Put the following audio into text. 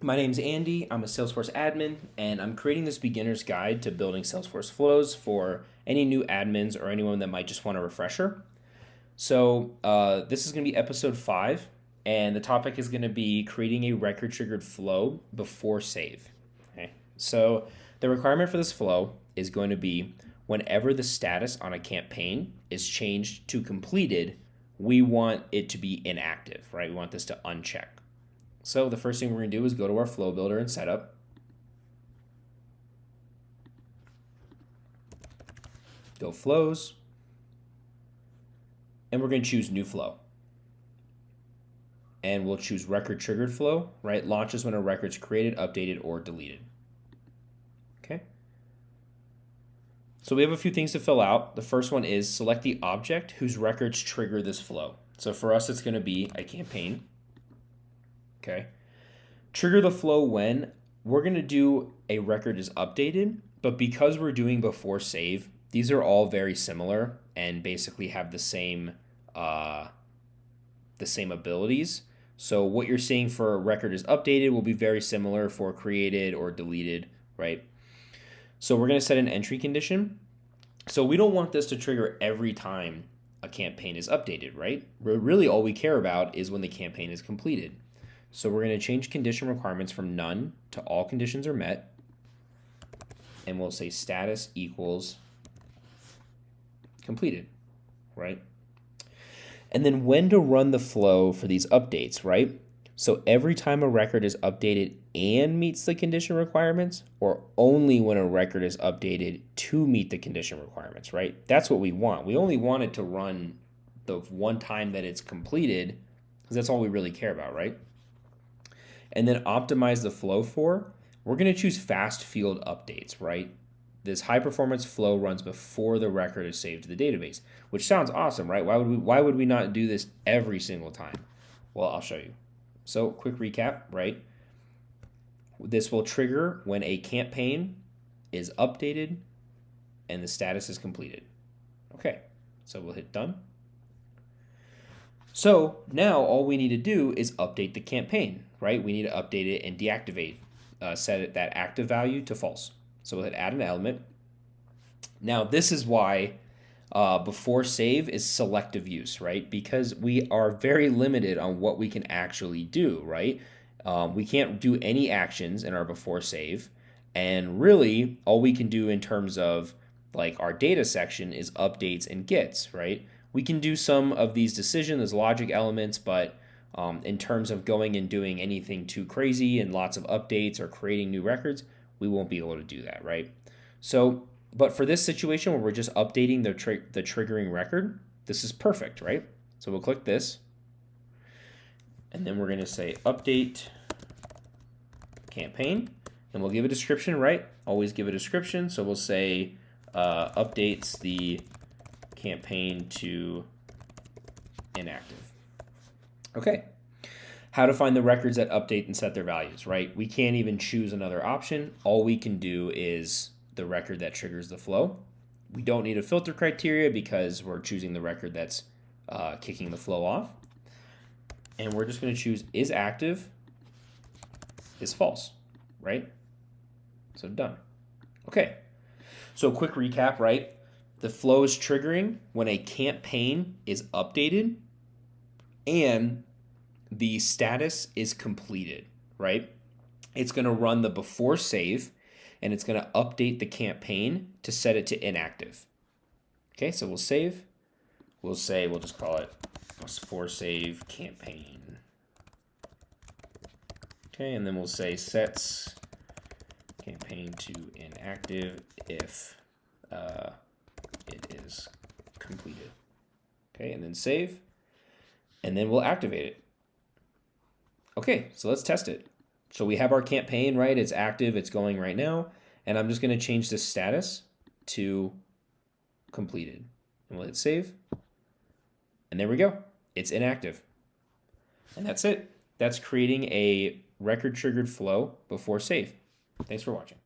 My name's Andy. I'm a Salesforce admin, and I'm creating this beginner's guide to building Salesforce flows for any new admins or anyone that might just want a refresher. So, this is going to be episode 5, and the topic is going to be creating a record triggered flow before save. Okay. So, the requirement for this flow is going to be whenever the status on a campaign is changed to completed, we want it to be inactive, right? We want this to uncheck. So the first thing we're going to do is go to our flow builder and setup. Go flows. And we're going to choose new flow. And we'll choose record triggered flow, right? Launches when a record's created, updated, or deleted. Okay. So we have a few things to fill out. The first one is select the object whose records trigger this flow. So for us, it's going to be a campaign. Okay. Trigger the flow when we're going to do a record is updated, but because we're doing before save, these are all very similar and basically have the same abilities. So what you're seeing for a record is updated will be very similar for created or deleted, right? So we're going to set an entry condition. So we don't want this to trigger every time a campaign is updated, right? Really all we care about is when the campaign is completed. So we're going to change condition requirements from none to all conditions are met. And we'll say status equals completed, right? And then when to run the flow for these updates, right? So every time a record is updated and meets the condition requirements, or only when a record is updated to meet the condition requirements, right? That's what we want. We only want it to run the one time that it's completed, because that's all we really care about, right? And then optimize the flow for, we're going to choose fast field updates, right? This high performance flow runs before the record is saved to the database, which sounds awesome, right? Why would we not do this every single time? Well, I'll show you. So quick recap, right? This will trigger when a campaign is updated and the status is completed. Okay, so we'll hit done. So now all we need to do is update the campaign, right? We need to update it and deactivate, set that active value to false. So we'll hit add an element. Now this is why before save is selective use, right? Because we are very limited on what we can actually do, right? We can't do any actions in our before save. And really all we can do in terms of like our data section is updates and gets, right? We can do some of these decisions as logic elements, but in terms of going and doing anything too crazy and lots of updates or creating new records, we won't be able to do that, right? So, but for this situation where we're just updating the triggering record, this is perfect, right? So we'll click this, and then we're going to say update campaign, and we'll give a description, right? Always give a description. So we'll say updates the campaign to inactive. Okay. How to find the records that update and set their values, right? We can't even choose another option. All we can do is the record that triggers the flow. We don't need a filter criteria because we're choosing the record that's kicking the flow off. And we're just going to choose is active, is false, right? So done. Okay. So quick recap, right? The flow is triggering when a campaign is updated and the status is completed, right? It's going to run the before save and it's going to update the campaign to set it to inactive. Okay, so we'll save. We'll just call it before save campaign. Okay, and then we'll say sets campaign to inactive if it is completed. Okay, and then save, and then we'll activate it. Okay, so let's test it. So we have our campaign, right? It's active, it's going right now, and I'm just going to change the status to completed. And we'll hit save, and there we go. It's inactive. And that's it. That's creating a record triggered flow before save. Thanks for watching.